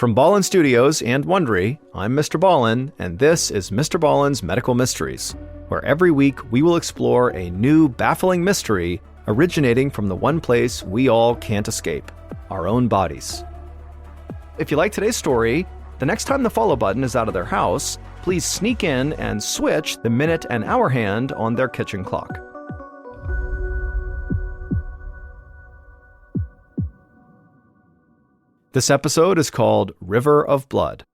From Ballen Studios and Wondery, I'm Mr. Ballen, and this is Mr. Ballen's Medical Mysteries, where every week we will explore a new, baffling mystery originating from the one place we all can't escape, our own bodies. If you like today's story, the next time the follow button is out of their house, please sneak in and switch the minute and hour hand on their kitchen clock. This episode is called River of Blood.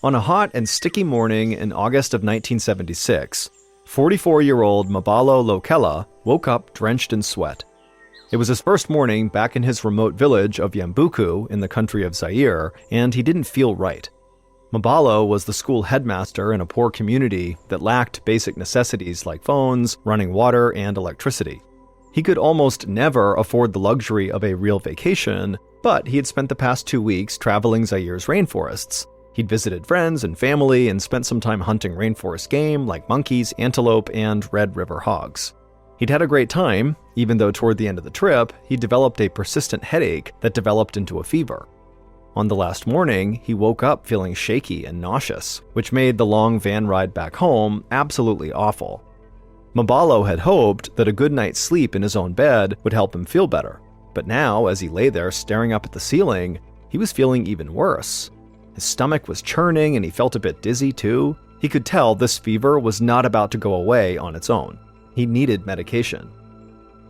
On a hot and sticky morning in August of 1976, 44-year-old Mabalo Lokela woke up drenched in sweat. It was his first morning back in his remote village of Yambuku in the country of Zaire, and he didn't feel right. Mabalo was the school headmaster in a poor community that lacked basic necessities like phones, running water, and electricity. He could almost never afford the luxury of a real vacation, but he had spent the past 2 weeks traveling Zaire's rainforests. He'd visited friends and family and spent some time hunting rainforest game like monkeys, antelope, and red river hogs. He'd had a great time, even though toward the end of the trip, he developed a persistent headache that developed into a fever. On the last morning, he woke up feeling shaky and nauseous, which made the long van ride back home absolutely awful. Mabalo had hoped that a good night's sleep in his own bed would help him feel better, but now, as he lay there staring up at the ceiling, he was feeling even worse. His stomach was churning and he felt a bit dizzy too. He could tell this fever was not about to go away on its own. He needed medication.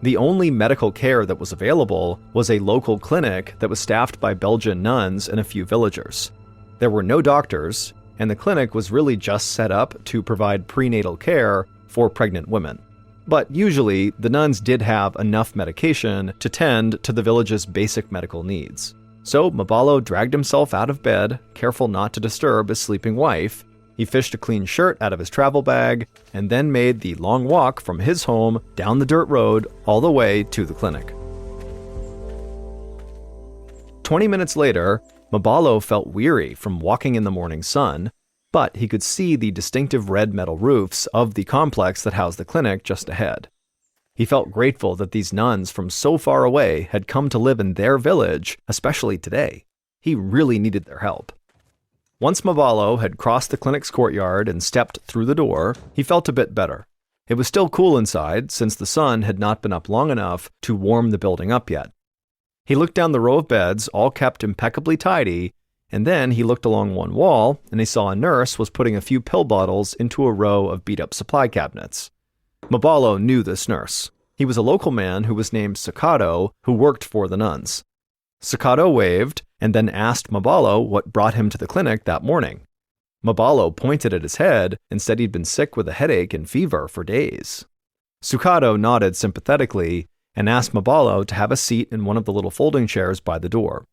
The only medical care that was available was a local clinic that was staffed by Belgian nuns and a few villagers. There were no doctors, and the clinic was really just set up to provide prenatal care for pregnant women. But usually, the nuns did have enough medication to tend to the village's basic medical needs. So Mabalo dragged himself out of bed, careful not to disturb his sleeping wife. He fished a clean shirt out of his travel bag, and then made the long walk from his home down the dirt road all the way to the clinic. 20 minutes later, Mabalo felt weary from walking in the morning sun, but he could see the distinctive red metal roofs of the complex that housed the clinic just ahead. He felt grateful that these nuns from so far away had come to live in their village, especially today. He really needed their help. Once Mabalo had crossed the clinic's courtyard and stepped through the door, he felt a bit better. It was still cool inside, since the sun had not been up long enough to warm the building up yet. He looked down the row of beds, all kept impeccably tidy, and then he looked along one wall, and he saw a nurse was putting a few pill bottles into a row of beat-up supply cabinets. Mabalo knew this nurse. He was a local man who was named Sakado, who worked for the nuns. Sakado waved, and then asked Mabalo what brought him to the clinic that morning. Mabalo pointed at his head and said he'd been sick with a headache and fever for days. Sakado nodded sympathetically and asked Mabalo to have a seat in one of the little folding chairs by the door.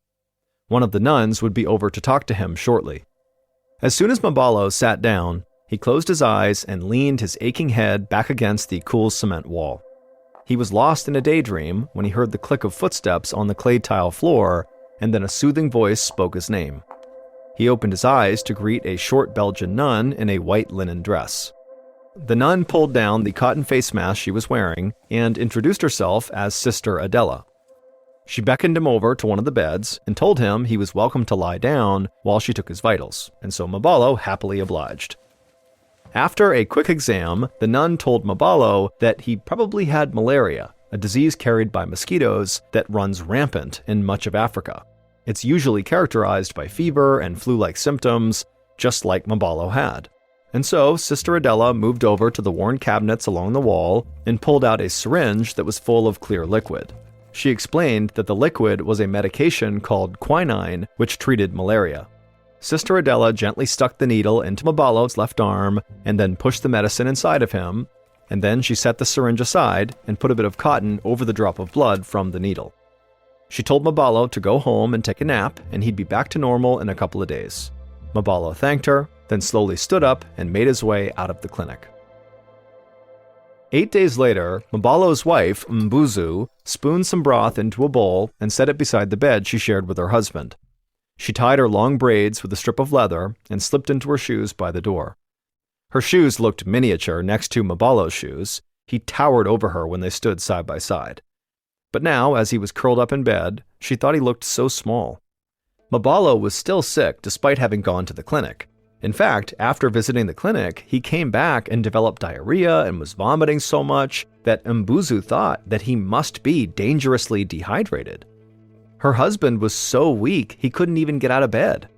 One of the nuns would be over to talk to him shortly. As soon as Mabalo sat down, he closed his eyes and leaned his aching head back against the cool cement wall. He was lost in a daydream when he heard the click of footsteps on the clay tile floor, and then a soothing voice spoke his name. He opened his eyes to greet a short Belgian nun in a white linen dress. The nun pulled down the cotton face mask she was wearing and introduced herself as Sister Adela. She beckoned him over to one of the beds and told him he was welcome to lie down while she took his vitals, and so Mabalo happily obliged. After a quick exam, the nun told Mabalo that he probably had malaria, a disease carried by mosquitoes that runs rampant in much of Africa. It's usually characterized by fever and flu-like symptoms, just like Mabalo had. And so Sister Adela moved over to the worn cabinets along the wall and pulled out a syringe that was full of clear liquid. She explained that the liquid was a medication called quinine, which treated malaria. Sister Adela gently stuck the needle into Mabalo's left arm and then pushed the medicine inside of him, and then she set the syringe aside and put a bit of cotton over the drop of blood from the needle. She told Mabalo to go home and take a nap, and he'd be back to normal in a couple of days. Mabalo thanked her, then slowly stood up and made his way out of the clinic. 8 days later, Mabalo's wife, Mbuzu, spooned some broth into a bowl and set it beside the bed she shared with her husband. She tied her long braids with a strip of leather and slipped into her shoes by the door. Her shoes looked miniature next to Mabalo's shoes. He towered over her when they stood side by side. But now, as he was curled up in bed, she thought he looked so small. MrBallen was still sick despite having gone to the clinic. In fact, after visiting the clinic, he came back and developed diarrhea and was vomiting so much that Mbuzu thought that he must be dangerously dehydrated. Her husband was so weak he couldn't even get out of bed.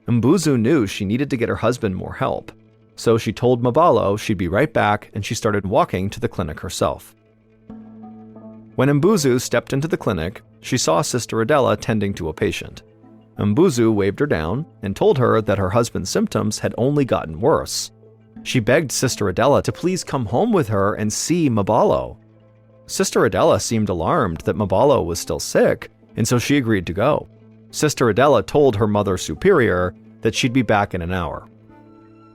Mbuzu knew she needed to get her husband more help, so she told MrBallen she'd be right back, and she started walking to the clinic herself. When Mbuzu stepped into the clinic, she saw Sister Adela tending to a patient. Mbuzu waved her down and told her that her husband's symptoms had only gotten worse. She begged Sister Adela to please come home with her and see MrBallen. Sister Adela seemed alarmed that MrBallen was still sick, and so she agreed to go. Sister Adela told her mother superior that she'd be back in an hour.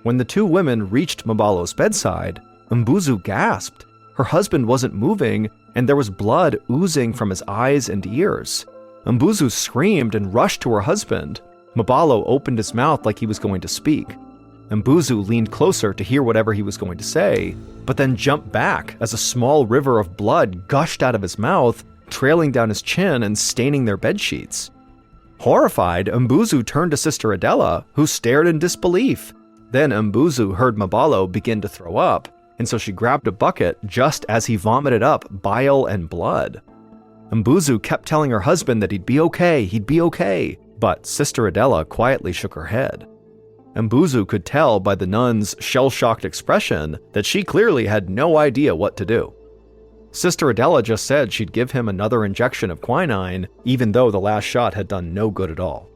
When the two women reached MrBallen's bedside, Mbuzu gasped. Her husband wasn't moving, and there was blood oozing from his eyes and ears. Mbuzu screamed and rushed to her husband. MrBallen opened his mouth like he was going to speak. Mbuzu leaned closer to hear whatever he was going to say, but then jumped back as a small river of blood gushed out of his mouth, trailing down his chin and staining their bedsheets. Horrified, Mbuzu turned to Sister Adela, who stared in disbelief. Then Mbuzu heard MrBallen begin to throw up, and so she grabbed a bucket just as he vomited up bile and blood. Mbuzu kept telling her husband that he'd be okay, but Sister Adela quietly shook her head. Mbuzu could tell by the nun's shell-shocked expression that she clearly had no idea what to do. Sister Adela just said she'd give him another injection of quinine, even though the last shot had done no good at all.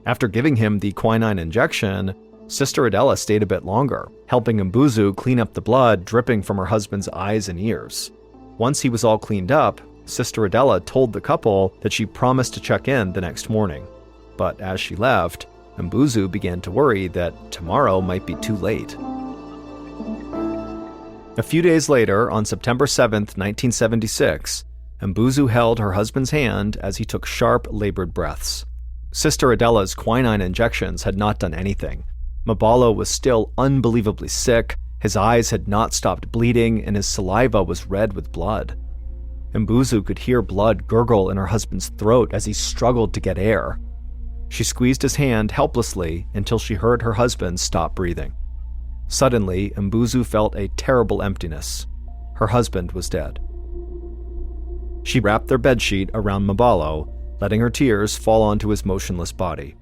After giving him the quinine injection, Sister Adela stayed a bit longer, helping Mbuzu clean up the blood dripping from her husband's eyes and ears. Once he was all cleaned up, Sister Adela told the couple that she promised to check in the next morning. But as she left, Mbuzu began to worry that tomorrow might be too late. A few days later, on September 7th, 1976, Mbuzu held her husband's hand as he took sharp, labored breaths. Sister Adela's quinine injections had not done anything. MrBallen was still unbelievably sick, his eyes had not stopped bleeding, and his saliva was red with blood. Mbuzu could hear blood gurgle in her husband's throat as he struggled to get air. She squeezed his hand helplessly until she heard her husband stop breathing. Suddenly, Mbuzu felt a terrible emptiness. Her husband was dead. She wrapped their bedsheet around MrBallen, letting her tears fall onto his motionless body.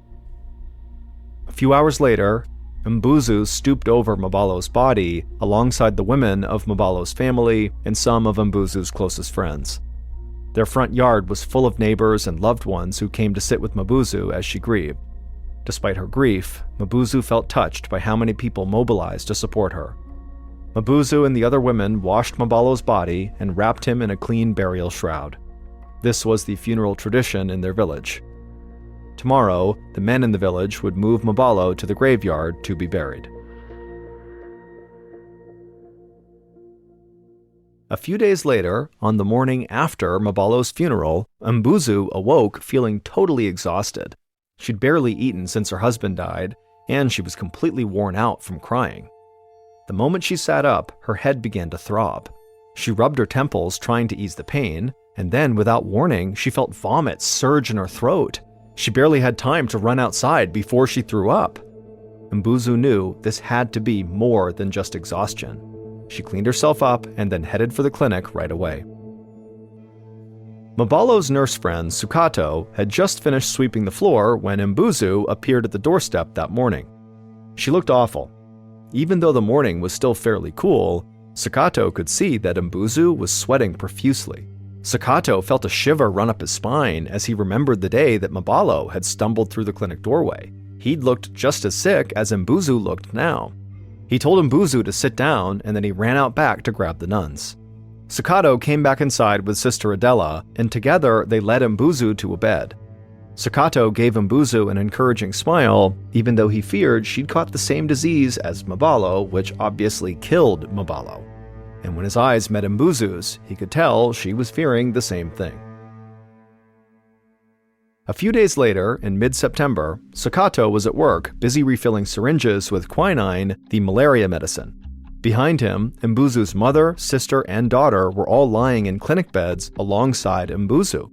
A few hours later, Mbuzu stooped over MrBallen's body alongside the women of MrBallen's family and some of Mbuzu's closest friends. Their front yard was full of neighbors and loved ones who came to sit with Mbuzu as she grieved. Despite her grief, Mbuzu felt touched by how many people mobilized to support her. Mbuzu and the other women washed MrBallen's body and wrapped him in a clean burial shroud. This was the funeral tradition in their village. Tomorrow, the men in the village would move MrBallen to the graveyard to be buried. A few days later, on the morning after MrBallen's funeral, Mbuzu awoke feeling totally exhausted. She'd barely eaten since her husband died, and she was completely worn out from crying. The moment she sat up, her head began to throb. She rubbed her temples trying to ease the pain, and then, without warning, she felt vomit surge in her throat. She barely had time to run outside before she threw up. Mbuzu knew this had to be more than just exhaustion. She cleaned herself up and then headed for the clinic right away. MrBallen's nurse friend, Sukato, had just finished sweeping the floor when Mbuzu appeared at the doorstep that morning. She looked awful. Even though the morning was still fairly cool, Sukato could see that Mbuzu was sweating profusely. Sukato felt a shiver run up his spine as he remembered the day that MrBallen had stumbled through the clinic doorway. He'd looked just as sick as Mbuzu looked now. He told Mbuzu to sit down, and then he ran out back to grab the nuns. Sukato came back inside with Sister Adela, and together they led Mbuzu to a bed. Sukato gave Mbuzu an encouraging smile, even though he feared she'd caught the same disease as MrBallen, which obviously killed MrBallen. And when his eyes met Mbuzu's, he could tell she was fearing the same thing. A few days later, in mid-September, Sukato was at work, busy refilling syringes with quinine, the malaria medicine. Behind him, Mbuzu's mother, sister, and daughter were all lying in clinic beds alongside Mbuzu.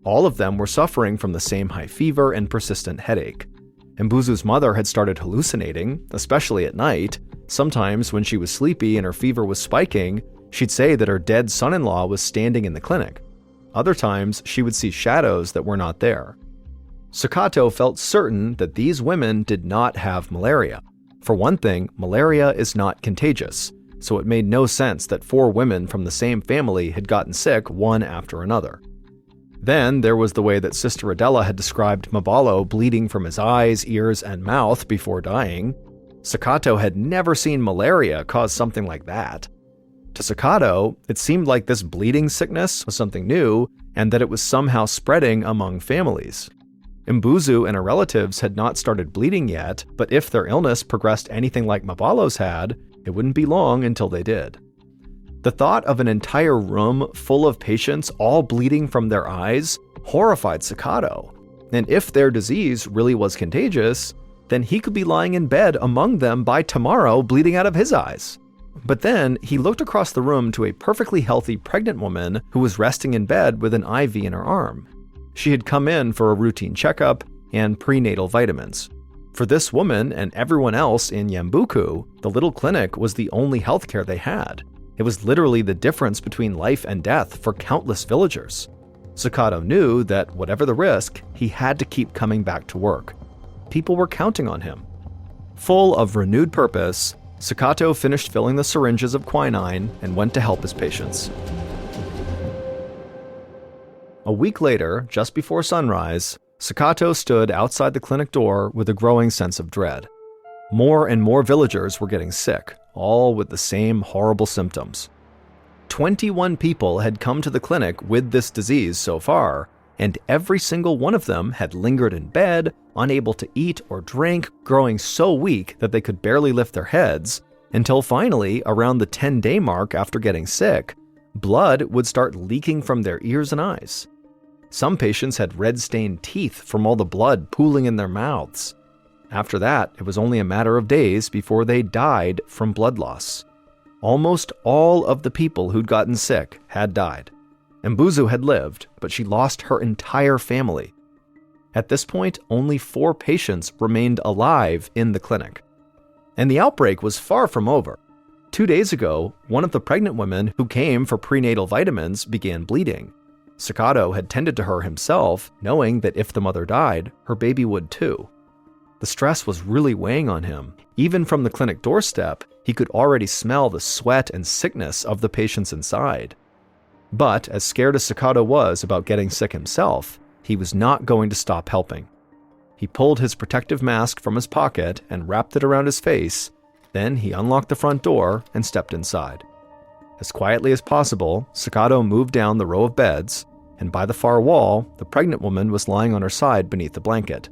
All of them were suffering from the same high fever and persistent headache. Mbuzu's mother had started hallucinating, especially at night. Sometimes when she was sleepy and her fever was spiking, she'd say that her dead son-in-law was standing in the clinic. Other times, she would see shadows that were not there. Sakato felt certain that these women did not have malaria. For one thing, malaria is not contagious, so it made no sense that 4 women from the same family had gotten sick one after another. Then there was the way that Sister Adela had described MrBallen bleeding from his eyes, ears, and mouth before dying. Sakato had never seen malaria cause something like that. To Sakato, it seemed like this bleeding sickness was something new and that it was somehow spreading among families. Mbuzu and her relatives had not started bleeding yet, but if their illness progressed anything like MrBallen's had, it wouldn't be long until they did. The thought of an entire room full of patients all bleeding from their eyes horrified Sakato, and if their disease really was contagious, then he could be lying in bed among them by tomorrow bleeding out of his eyes. But then he looked across the room to a perfectly healthy pregnant woman who was resting in bed with an IV in her arm. She had come in for a routine checkup and prenatal vitamins. For this woman and everyone else in Yambuku, the little clinic was the only healthcare they had. It was literally the difference between life and death for countless villagers. Sakato knew that whatever the risk, he had to keep coming back to work. People were counting on him. Full of renewed purpose, Sakato finished filling the syringes of quinine and went to help his patients. A week later, just before sunrise, Sakato stood outside the clinic door with a growing sense of dread. More and more villagers were getting sick, all with the same horrible symptoms. 21 people had come to the clinic with this disease so far, and every single one of them had lingered in bed, unable to eat or drink, growing so weak that they could barely lift their heads, until finally, around the 10-day mark after getting sick, blood would start leaking from their ears and eyes. Some patients had red-stained teeth from all the blood pooling in their mouths. After that, it was only a matter of days before they died from blood loss. Almost all of the people who'd gotten sick had died. Mbuzu had lived, but she lost her entire family. At this point, only 4 patients remained alive in the clinic. And the outbreak was far from over. 2 days ago, one of the pregnant women who came for prenatal vitamins began bleeding. Sakato had tended to her himself, knowing that if the mother died, her baby would too. The stress was really weighing on him. Even from the clinic doorstep, he could already smell the sweat and sickness of the patients inside. But as scared as Sakato was about getting sick himself, he was not going to stop helping. He pulled his protective mask from his pocket and wrapped it around his face. Then he unlocked the front door and stepped inside. As quietly as possible, Sakato moved down the row of beds, and by the far wall, the pregnant woman was lying on her side beneath the blanket.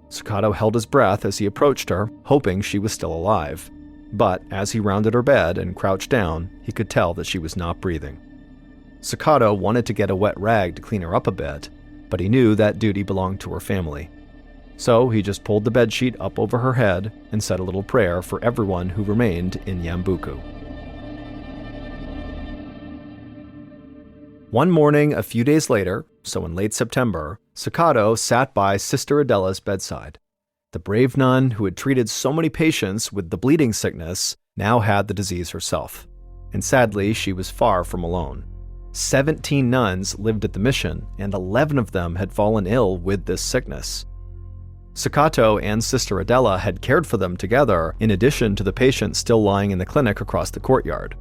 Sakato held his breath as he approached her, hoping she was still alive. But as he rounded her bed and crouched down, he could tell that she was not breathing. Sakato wanted to get a wet rag to clean her up a bit, but he knew that duty belonged to her family. So he just pulled the bedsheet up over her head and said a little prayer for everyone who remained in Yambuku. One morning a few days later, so in late September, Sakato sat by Sister Adela's bedside. The brave nun who had treated so many patients with the bleeding sickness now had the disease herself. And sadly, she was far from alone. 17 nuns lived at the mission, and 11 of them had fallen ill with this sickness. Sakato and Sister Adela had cared for them together, in addition to the patients still lying in the clinic across the courtyard.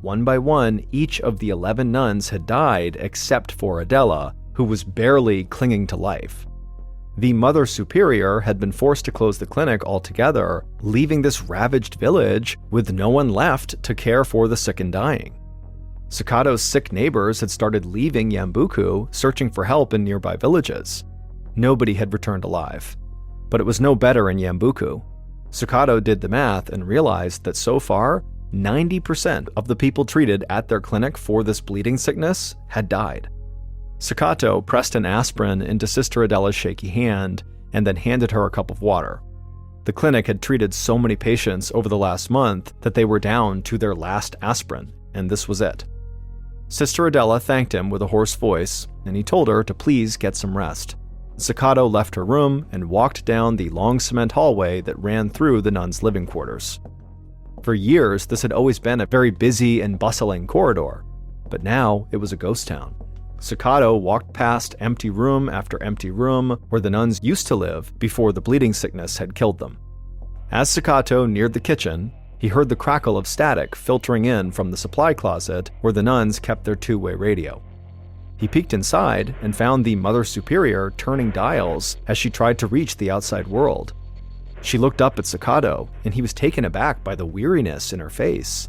One by one, each of the 11 nuns had died except for Adela, who was barely clinging to life. The Mother Superior had been forced to close the clinic altogether, leaving this ravaged village with no one left to care for the sick and dying. Sakato's sick neighbors had started leaving Yambuku, searching for help in nearby villages. Nobody had returned alive. But it was no better in Yambuku. Sakato did the math and realized that so far, 90% of the people treated at their clinic for this bleeding sickness had died. Sakato pressed an aspirin into Sister Adela's shaky hand and then handed her a cup of water. The clinic had treated so many patients over the last month that they were down to their last aspirin, and this was it. Sister Adela thanked him with a hoarse voice, and he told her to please get some rest. Sakato left her room and walked down the long cement hallway that ran through the nuns' living quarters. For years, this had always been a very busy and bustling corridor, but now it was a ghost town. Sakato walked past empty room after empty room where the nuns used to live before the bleeding sickness had killed them. As Sakato neared the kitchen, he heard the crackle of static filtering in from the supply closet where the nuns kept their two-way radio. He peeked inside and found the Mother Superior turning dials as she tried to reach the outside world. She looked up at Sakato, and he was taken aback by the weariness in her face.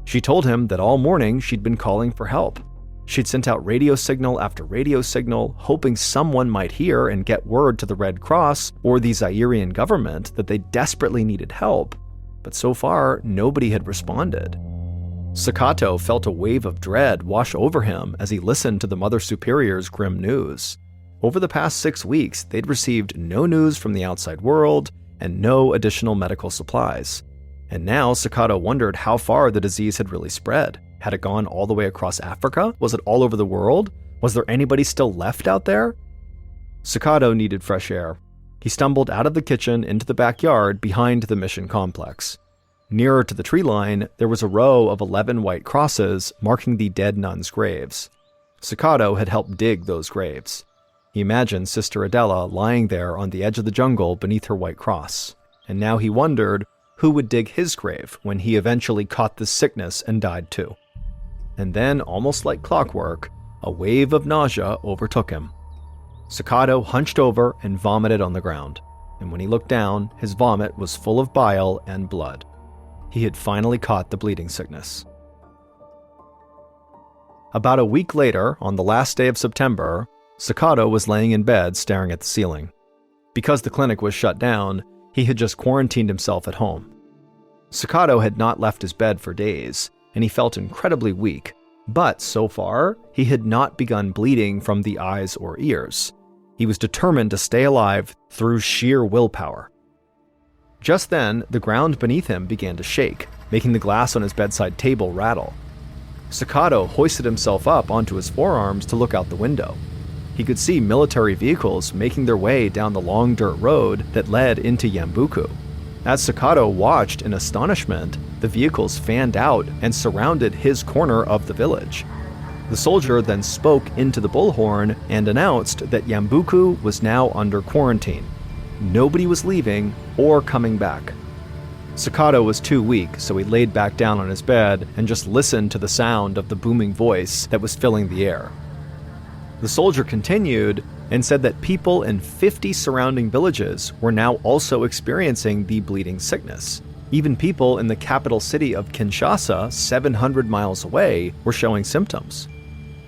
She told him that all morning she'd been calling for help. She'd sent out radio signal after radio signal, hoping someone might hear and get word to the Red Cross or the Zairean government that they desperately needed help, but so far nobody had responded. Sakato felt a wave of dread wash over him as he listened to the Mother Superior's grim news. Over the past 6 weeks, they'd received no news from the outside world and no additional medical supplies. And now Sakato wondered how far the disease had really spread. Had it gone all the way across Africa? Was it all over the world? Was there anybody still left out there? Sakato needed fresh air. He stumbled out of the kitchen into the backyard behind the mission complex. Nearer to the tree line, there was a row of 11 white crosses marking the dead nuns' graves. Sakato had helped dig those graves. He imagined Sister Adela lying there on the edge of the jungle beneath her white cross, and now he wondered who would dig his grave when he eventually caught this sickness and died too. And then, almost like clockwork, a wave of nausea overtook him. Sakato hunched over and vomited on the ground, and when he looked down, his vomit was full of bile and blood. He had finally caught the bleeding sickness. About a week later, on the last day of September, Sakato was laying in bed staring at the ceiling. Because the clinic was shut down, he had just quarantined himself at home. Sakato had not left his bed for days, and he felt incredibly weak, but so far, he had not begun bleeding from the eyes or ears. He was determined to stay alive through sheer willpower. Just then, the ground beneath him began to shake, making the glass on his bedside table rattle. Sakato hoisted himself up onto his forearms to look out the window. He could see military vehicles making their way down the long dirt road that led into Yambuku. As Sakato watched in astonishment, the vehicles fanned out and surrounded his corner of the village. The soldier then spoke into the bullhorn and announced that Yambuku was now under quarantine. Nobody was leaving or coming back. Sakato was too weak, so he laid back down on his bed and just listened to the sound of the booming voice that was filling the air. The soldier continued and said that people in 50 surrounding villages were now also experiencing the bleeding sickness. Even people in the capital city of Kinshasa, 700 miles away, were showing symptoms.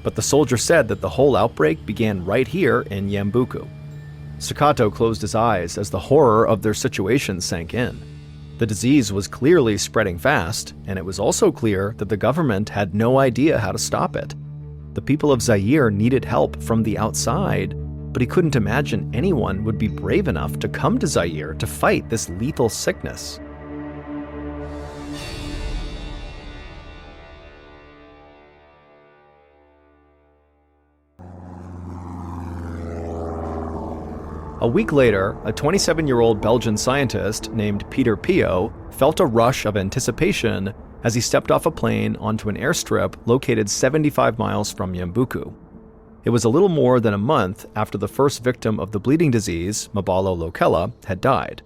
But the soldier said that the whole outbreak began right here in Yambuku. Sakato closed his eyes as the horror of their situation sank in. The disease was clearly spreading fast, and it was also clear that the government had no idea how to stop it. The people of Zaire needed help from the outside, but he couldn't imagine anyone would be brave enough to come to Zaire to fight this lethal sickness. A week later, a 27-year-old Belgian scientist named Peter Pio felt a rush of anticipation as he stepped off a plane onto an airstrip located 75 miles from Yambuku. It was a little more than a month after the first victim of the bleeding disease, Mabalo Lokela, had died.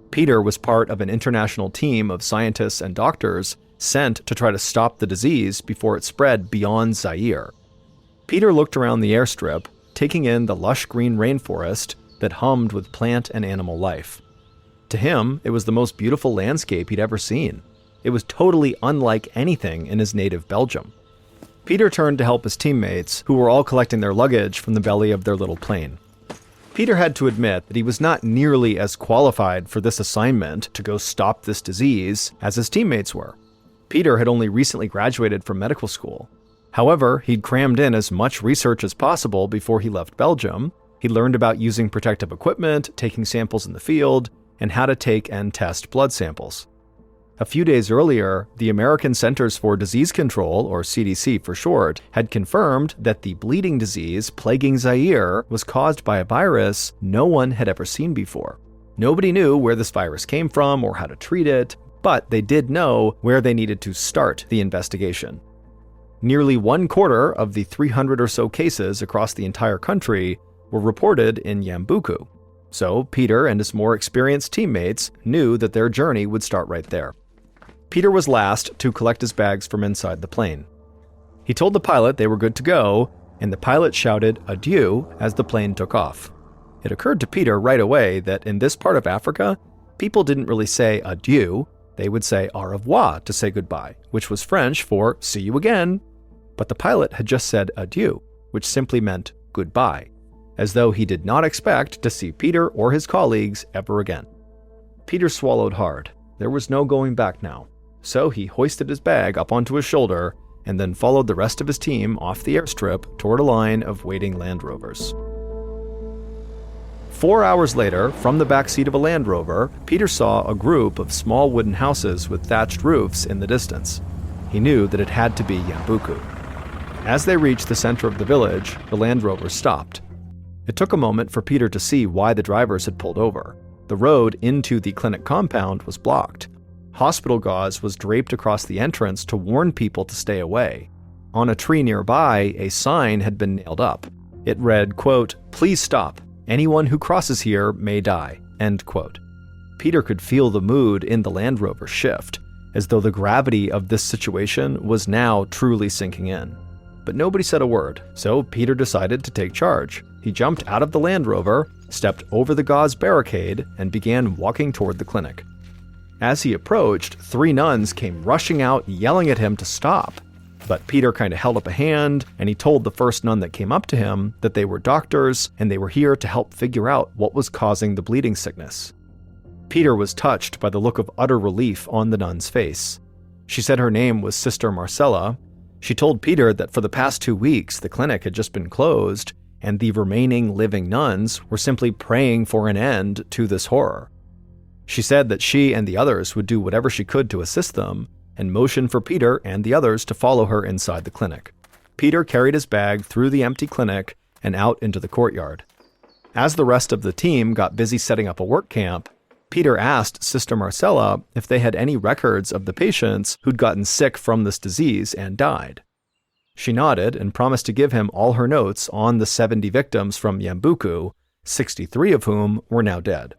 Peter was part of an international team of scientists and doctors sent to try to stop the disease before it spread beyond Zaire. Peter looked around the airstrip, taking in the lush green rainforest that hummed with plant and animal life. To him, it was the most beautiful landscape he'd ever seen. It was totally unlike anything in his native Belgium. Peter turned to help his teammates, who were all collecting their luggage from the belly of their little plane. Peter had to admit that he was not nearly as qualified for this assignment to go stop this disease as his teammates were. Peter had only recently graduated from medical school. However, he'd crammed in as much research as possible before he left Belgium. He learned about using protective equipment, taking samples in the field, and how to take and test blood samples. A few days earlier, the American Centers for Disease Control, or CDC for short, had confirmed that the bleeding disease plaguing Zaire was caused by a virus no one had ever seen before. Nobody knew where this virus came from or how to treat it, but they did know where they needed to start the investigation. Nearly 1/4 of the 300 or so cases across the entire country were reported in Yambuku. So Peter and his more experienced teammates knew that their journey would start right there. Peter was last to collect his bags from inside the plane. He told the pilot they were good to go, and the pilot shouted adieu as the plane took off. It occurred to Peter right away that in this part of Africa, people didn't really say adieu, they would say au revoir to say goodbye, which was French for see you again. But the pilot had just said adieu, which simply meant goodbye, as though he did not expect to see Peter or his colleagues ever again. Peter swallowed hard. There was no going back now. So he hoisted his bag up onto his shoulder and then followed the rest of his team off the airstrip toward a line of waiting Land Rovers. 4 hours later, from the backseat of a Land Rover, Peter saw a group of small wooden houses with thatched roofs in the distance. He knew that it had to be Yambuku. As they reached the center of the village, the Land Rover stopped. It took a moment for Peter to see why the drivers had pulled over. The road into the clinic compound was blocked. Hospital gauze was draped across the entrance to warn people to stay away. On a tree nearby, a sign had been nailed up. It read, quote, "Please stop. Anyone who crosses here may die," end quote. Peter could feel the mood in the Land Rover shift, as though the gravity of this situation was now truly sinking in. But nobody said a word, so Peter decided to take charge. He jumped out of the Land Rover, stepped over the gauze barricade, and began walking toward the clinic. As he approached, 3 nuns came rushing out, yelling at him to stop. But Peter kind of held up a hand, and he told the first nun that came up to him that they were doctors, and they were here to help figure out what was causing the bleeding sickness. Peter was touched by the look of utter relief on the nun's face. She said her name was Sister Marcella. She told Peter that for the past 2 weeks, the clinic had just been closed, and the remaining living nuns were simply praying for an end to this horror. She said that she and the others would do whatever she could to assist them, and motioned for Peter and the others to follow her inside the clinic. Peter carried his bag through the empty clinic and out into the courtyard. As the rest of the team got busy setting up a work camp, Peter asked Sister Marcella if they had any records of the patients who'd gotten sick from this disease and died. She nodded and promised to give him all her notes on the 70 victims from Yambuku, 63 of whom were now dead.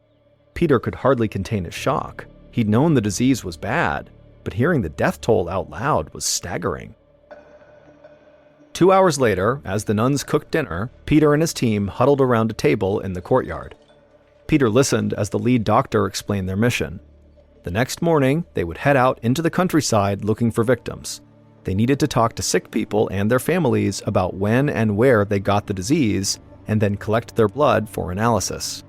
Peter could hardly contain his shock. He'd known the disease was bad, but hearing the death toll out loud was staggering. 2 hours later, as the nuns cooked dinner, Peter and his team huddled around a table in the courtyard. Peter listened as the lead doctor explained their mission. The next morning, they would head out into the countryside looking for victims. They needed to talk to sick people and their families about when and where they got the disease, and then collect their blood for analysis.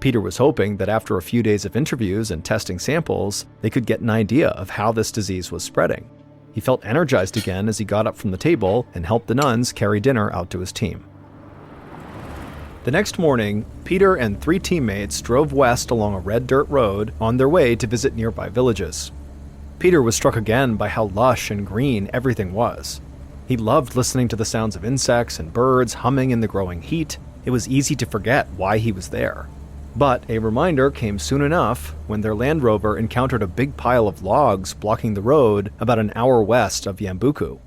Peter was hoping that after a few days of interviews and testing samples, they could get an idea of how this disease was spreading. He felt energized again as he got up from the table and helped the nuns carry dinner out to his team. The next morning, Peter and 3 teammates drove west along a red dirt road on their way to visit nearby villages. Peter was struck again by how lush and green everything was. He loved listening to the sounds of insects and birds humming in the growing heat. It was easy to forget why he was there. But a reminder came soon enough when their Land Rover encountered a big pile of logs blocking the road about an hour west of Yambuku.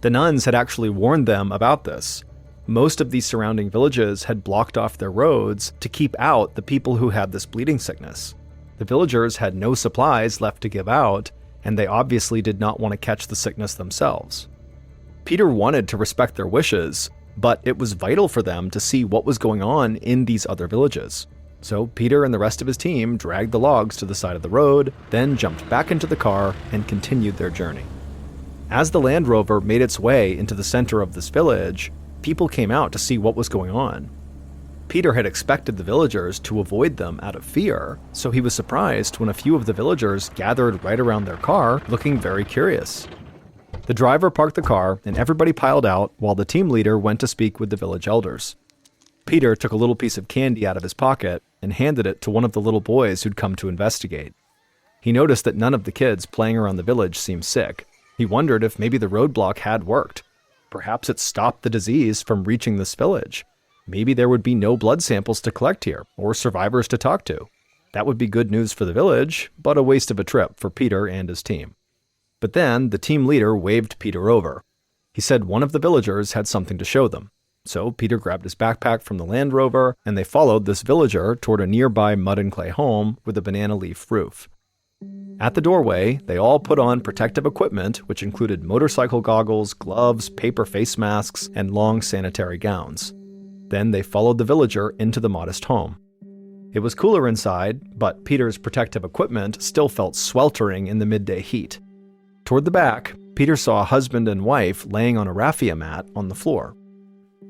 The nuns had actually warned them about this. Most of these surrounding villages had blocked off their roads to keep out the people who had this bleeding sickness. The villagers had no supplies left to give out, and they obviously did not want to catch the sickness themselves. Peter wanted to respect their wishes, but it was vital for them to see what was going on in these other villages. So Peter and the rest of his team dragged the logs to the side of the road, then jumped back into the car and continued their journey. As the Land Rover made its way into the center of this village, people came out to see what was going on. Peter had expected the villagers to avoid them out of fear, so he was surprised when a few of the villagers gathered right around their car, looking very curious. The driver parked the car and everybody piled out while the team leader went to speak with the village elders. Peter took a little piece of candy out of his pocket and handed it to one of the little boys who'd come to investigate. He noticed that none of the kids playing around the village seemed sick. He wondered if maybe the roadblock had worked. Perhaps it stopped the disease from reaching this village. Maybe there would be no blood samples to collect here, or survivors to talk to. That would be good news for the village, but a waste of a trip for Peter and his team. But then the team leader waved Peter over. He said one of the villagers had something to show them. So Peter grabbed his backpack from the Land Rover, and they followed this villager toward a nearby mud and clay home with a banana leaf roof. At the doorway, they all put on protective equipment, which included motorcycle goggles, gloves, paper face masks, and long sanitary gowns. Then they followed the villager into the modest home. It was cooler inside, but Peter's protective equipment still felt sweltering in the midday heat. Toward the back, Peter saw a husband and wife laying on a raffia mat on the floor.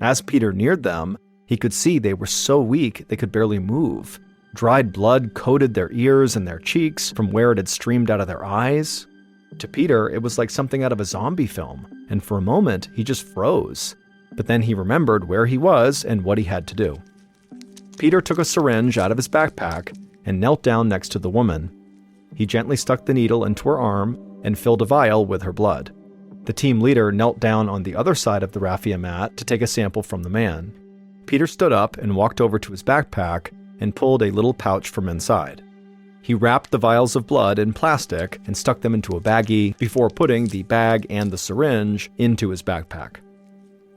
As Peter neared them, he could see they were so weak they could barely move. Dried blood coated their ears and their cheeks from where it had streamed out of their eyes. To Peter, it was like something out of a zombie film, and for a moment, he just froze. But then he remembered where he was and what he had to do. Peter took a syringe out of his backpack and knelt down next to the woman. He gently stuck the needle into her arm and filled a vial with her blood. The team leader knelt down on the other side of the raffia mat to take a sample from the man. Peter stood up and walked over to his backpack and pulled a little pouch from inside. He wrapped the vials of blood in plastic and stuck them into a baggie before putting the bag and the syringe into his backpack.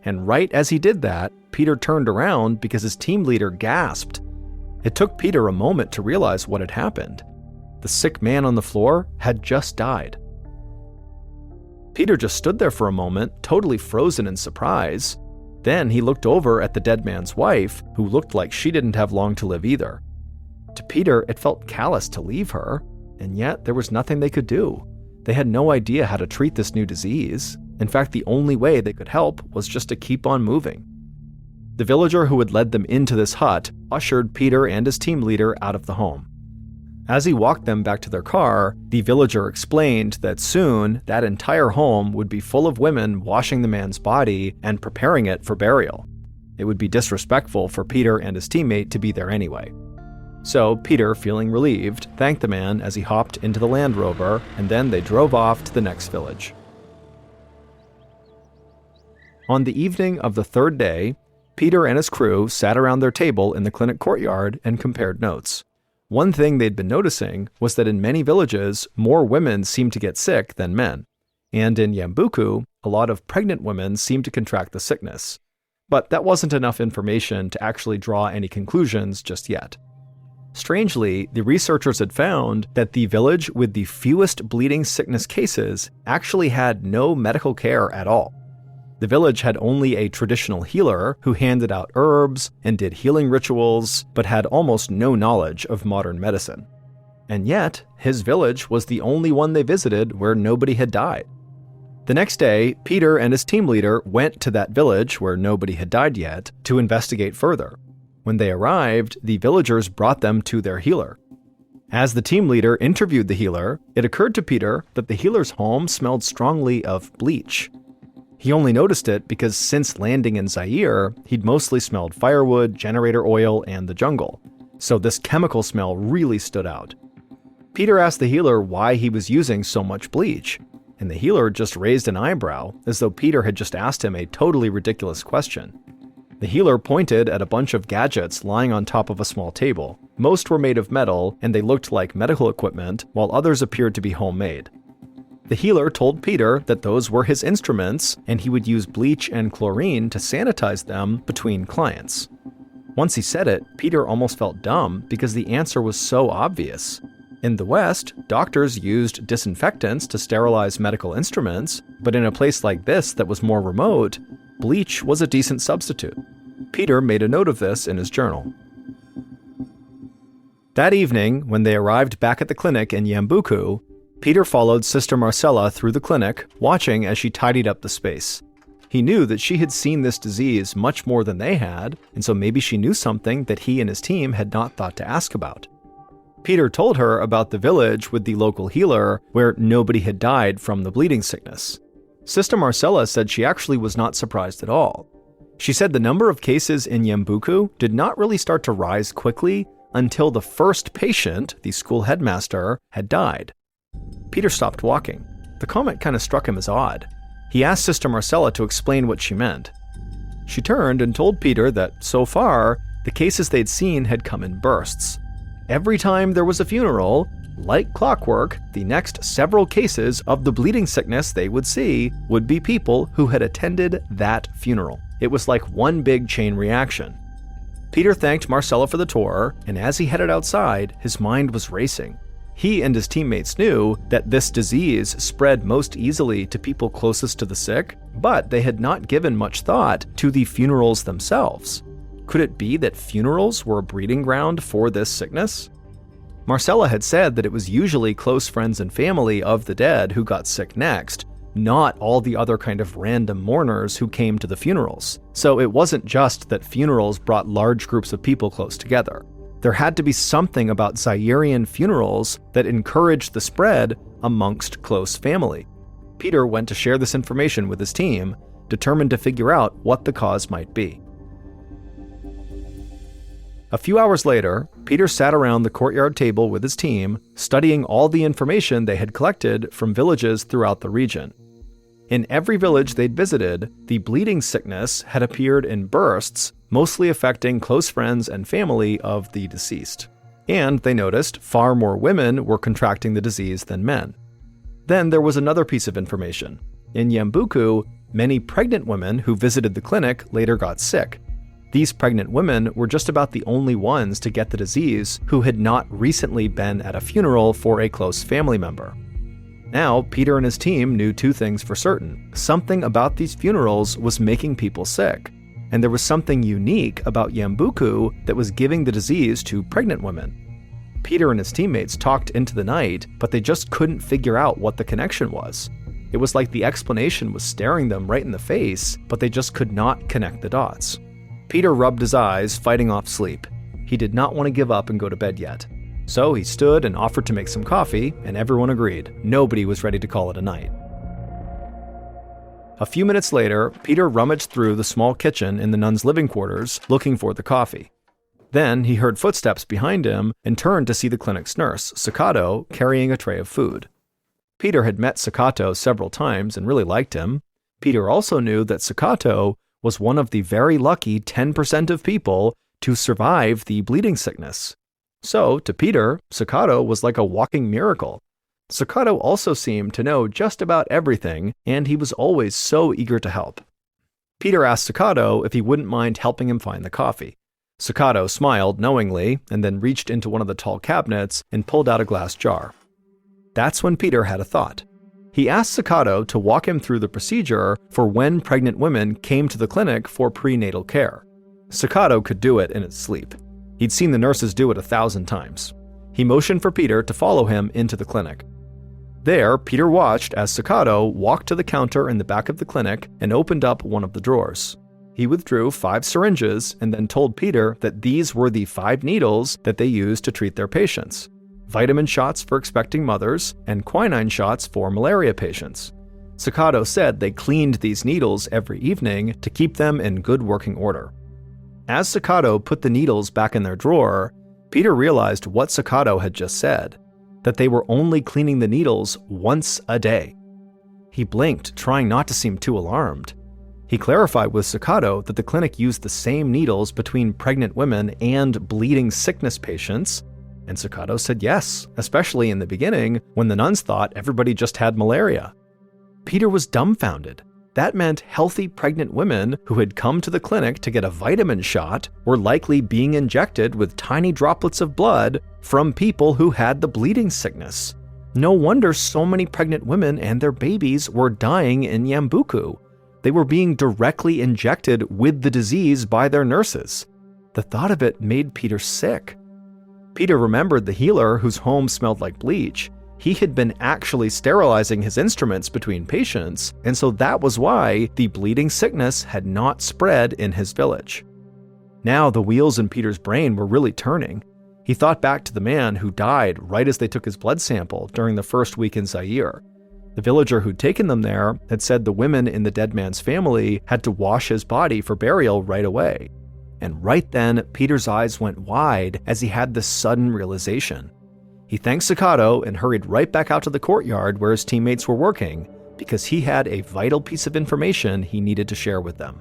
And right as he did that, Peter turned around because his team leader gasped. It took Peter a moment to realize what had happened. The sick man on the floor had just died. Peter just stood there for a moment, totally frozen in surprise. Then he looked over at the dead man's wife, who looked like she didn't have long to live either. To Peter, it felt callous to leave her, and yet there was nothing they could do. They had no idea how to treat this new disease. In fact, the only way they could help was just to keep on moving. The villager who had led them into this hut ushered Peter and his team leader out of the home. As he walked them back to their car, the villager explained that soon that entire home would be full of women washing the man's body and preparing it for burial. It would be disrespectful for Peter and his teammate to be there anyway. So Peter, feeling relieved, thanked the man as he hopped into the Land Rover, and then they drove off to the next village. On the evening of the third day, Peter and his crew sat around their table in the clinic courtyard and compared notes. One thing they'd been noticing was that in many villages, more women seemed to get sick than men. And in Yambuku, a lot of pregnant women seemed to contract the sickness. But that wasn't enough information to actually draw any conclusions just yet. Strangely, the researchers had found that the village with the fewest bleeding sickness cases actually had no medical care at all. The village had only a traditional healer who handed out herbs and did healing rituals, but had almost no knowledge of modern medicine. And yet, his village was the only one they visited where nobody had died. The next day, Peter and his team leader went to that village where nobody had died yet to investigate further. When they arrived, the villagers brought them to their healer. As the team leader interviewed the healer, it occurred to Peter that the healer's home smelled strongly of bleach. He only noticed it because since landing in Zaire, he'd mostly smelled firewood, generator oil, and the jungle. So this chemical smell really stood out. Peter asked the healer why he was using so much bleach, and the healer just raised an eyebrow as though Peter had just asked him a totally ridiculous question. The healer pointed at a bunch of gadgets lying on top of a small table. Most were made of metal, and they looked like medical equipment, while others appeared to be homemade. The healer told Peter that those were his instruments, and he would use bleach and chlorine to sanitize them between clients. Once he said it, Peter almost felt dumb because the answer was so obvious. In the West, doctors used disinfectants to sterilize medical instruments, but in a place like this that was more remote, bleach was a decent substitute. Peter made a note of this in his journal. That evening, when they arrived back at the clinic in Yambuku, Peter followed Sister Marcella through the clinic, watching as she tidied up the space. He knew that she had seen this disease much more than they had, and so maybe she knew something that he and his team had not thought to ask about. Peter told her about the village with the local healer where nobody had died from the bleeding sickness. Sister Marcella said she actually was not surprised at all. She said the number of cases in Yambuku did not really start to rise quickly until the first patient, the school headmaster, had died. Peter stopped walking. The comment kind of struck him as odd. He asked Sister Marcella to explain what she meant. She turned and told Peter that, so far, the cases they'd seen had come in bursts. Every time there was a funeral, like clockwork, the next several cases of the bleeding sickness they would see would be people who had attended that funeral. It was like one big chain reaction. Peter thanked Marcella for the tour, and as he headed outside, his mind was racing. He and his teammates knew that this disease spread most easily to people closest to the sick, but they had not given much thought to the funerals themselves. Could it be that funerals were a breeding ground for this sickness? Marcella had said that it was usually close friends and family of the dead who got sick next, not all the other kind of random mourners who came to the funerals. So it wasn't just that funerals brought large groups of people close together. There had to be something about Zairean funerals that encouraged the spread amongst close family. Peter went to share this information with his team, determined to figure out what the cause might be. A few hours later, Peter sat around the courtyard table with his team, studying all the information they had collected from villages throughout the region. In every village they'd visited, the bleeding sickness had appeared in bursts, mostly affecting close friends and family of the deceased. And they noticed far more women were contracting the disease than men. Then there was another piece of information. In Yambuku, many pregnant women who visited the clinic later got sick. These pregnant women were just about the only ones to get the disease who had not recently been at a funeral for a close family member. Now, Peter and his team knew two things for certain. Something about these funerals was making people sick, and there was something unique about Yambuku that was giving the disease to pregnant women. Peter and his teammates talked into the night, but they just couldn't figure out what the connection was. It was like the explanation was staring them right in the face, but they just could not connect the dots. Peter rubbed his eyes, fighting off sleep. He did not want to give up and go to bed yet. So he stood and offered to make some coffee, and everyone agreed. Nobody was ready to call it a night. A few minutes later, Peter rummaged through the small kitchen in the nuns' living quarters, looking for the coffee. Then he heard footsteps behind him and turned to see the clinic's nurse, Sakato, carrying a tray of food. Peter had met Sakato several times and really liked him. Peter also knew that Sakato was one of the very lucky 10% of people to survive the bleeding sickness. So, to Peter, Sakato was like a walking miracle. Sakato also seemed to know just about everything, and he was always so eager to help. Peter asked Sakato if he wouldn't mind helping him find the coffee. Sakato smiled knowingly and then reached into one of the tall cabinets and pulled out a glass jar. That's when Peter had a thought. He asked Sakato to walk him through the procedure for when pregnant women came to the clinic for prenatal care. Sakato could do it in his sleep. He'd seen the nurses do it 1,000 times. He motioned for Peter to follow him into the clinic. There, Peter watched as Sakato walked to the counter in the back of the clinic and opened up one of the drawers. He withdrew 5 syringes and then told Peter that these were the 5 needles that they used to treat their patients: vitamin shots for expecting mothers and quinine shots for malaria patients. Sakato said they cleaned these needles every evening to keep them in good working order. As Sakato put the needles back in their drawer, Peter realized what Sakato had just said, that they were only cleaning the needles once a day. He blinked, trying not to seem too alarmed. He clarified with Sakato that the clinic used the same needles between pregnant women and bleeding sickness patients, and Sakato said yes, especially in the beginning when the nuns thought everybody just had malaria. Peter was dumbfounded. That meant healthy pregnant women who had come to the clinic to get a vitamin shot were likely being injected with tiny droplets of blood from people who had the bleeding sickness. No wonder so many pregnant women and their babies were dying in Yambuku. They were being directly injected with the disease by their nurses. The thought of it made Peter sick. Peter remembered the healer whose home smelled like bleach. He had been actually sterilizing his instruments between patients, and so that was why the bleeding sickness had not spread in his village. Now the wheels in Peter's brain were really turning. He thought back to the man who died right as they took his blood sample during the first week in Zaire. The villager who'd taken them there had said the women in the dead man's family had to wash his body for burial right away. And right then, Peter's eyes went wide as he had this sudden realization. He thanked Sakado and hurried right back out to the courtyard where his teammates were working, because he had a vital piece of information he needed to share with them.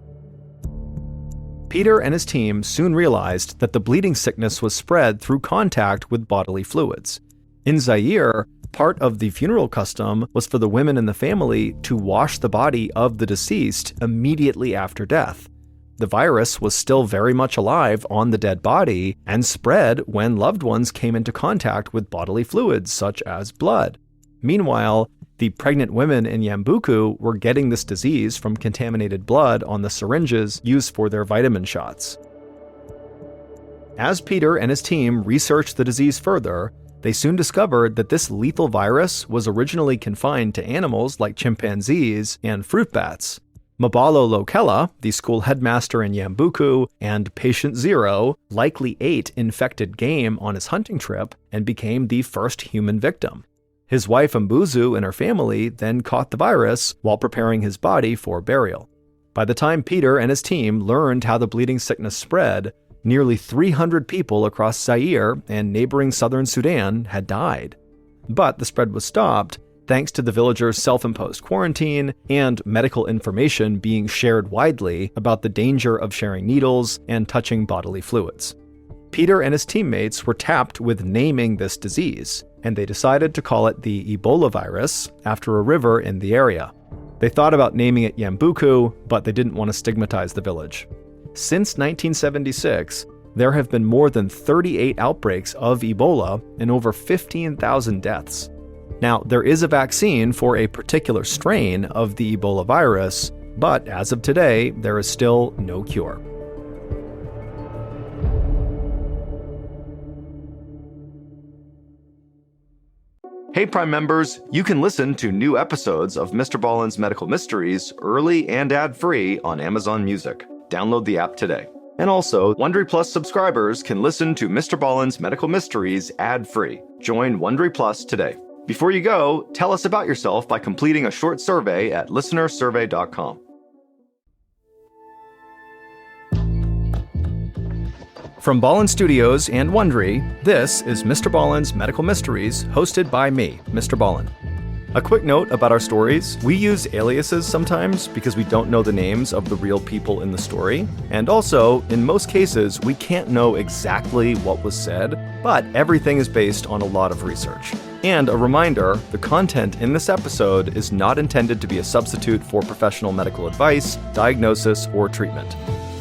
Peter and his team soon realized that the bleeding sickness was spread through contact with bodily fluids. In Zaire, part of the funeral custom was for the women in the family to wash the body of the deceased immediately after death. The virus was still very much alive on the dead body and spread when loved ones came into contact with bodily fluids such as blood. Meanwhile, the pregnant women in Yambuku were getting this disease from contaminated blood on the syringes used for their vitamin shots. As Peter and his team researched the disease further, they soon discovered that this lethal virus was originally confined to animals like chimpanzees and fruit bats. Mabalo Lokela, the school headmaster in Yambuku, and Patient Zero likely ate infected game on his hunting trip and became the first human victim. His wife Mbuzu and her family then caught the virus while preparing his body for burial. By the time Peter and his team learned how the bleeding sickness spread, nearly 300 people across Zaire and neighboring southern Sudan had died. But the spread was stopped thanks to the villagers' self-imposed quarantine and medical information being shared widely about the danger of sharing needles and touching bodily fluids. Peter and his teammates were tapped with naming this disease, and they decided to call it the Ebola virus after a river in the area. They thought about naming it Yambuku, but they didn't want to stigmatize the village. Since 1976, there have been more than 38 outbreaks of Ebola and over 15,000 deaths. Now, there is a vaccine for a particular strain of the Ebola virus, but as of today, there is still no cure. Hey Prime members, you can listen to new episodes of Mr. Ballen's Medical Mysteries early and ad-free on Amazon Music. Download the app today. And also, Wondery Plus subscribers can listen to Mr. Ballen's Medical Mysteries ad-free. Join Wondery Plus today. Before you go, tell us about yourself by completing a short survey at listenersurvey.com. From Ballen Studios and Wondery, this is Mr. Ballen's Medical Mysteries, hosted by me, Mr. Ballen. A quick note about our stories: we use aliases sometimes because we don't know the names of the real people in the story, and also, in most cases, we can't know exactly what was said, but everything is based on a lot of research. And a reminder, the content in this episode is not intended to be a substitute for professional medical advice, diagnosis, or treatment.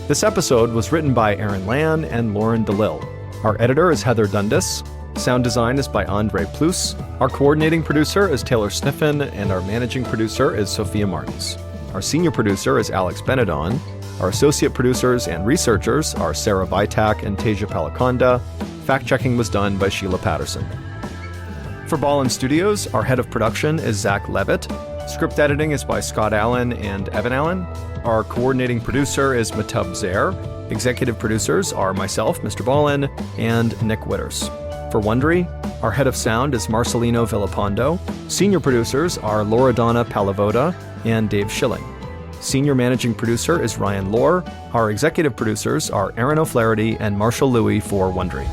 This episode was written by Aaron Lan and Lauren DeLille. Our editor is Heather Dundas. Sound design is by Andre Plus. Our coordinating producer is Taylor Sniffen, and our managing producer is Sophia Martins. Our senior producer is Alex Benedon. Our associate producers and researchers are Sarah Vitak and Teja Palakonda. Fact-checking was done by Sheila Patterson. For Ballen Studios, our head of production is Zach Levitt. Script editing is by Scott Allen and Evan Allen. Our coordinating producer is Matub Zaire. Executive producers are myself, Mr. Ballen, and Nick Witters. For Wondery, our head of sound is Marcelino Villapando. Senior producers are Loredana Palavoda and Dave Schilling. Senior managing producer is Ryan Lohr. Our executive producers are Aaron O'Flaherty and Marshall Louie for Wondery.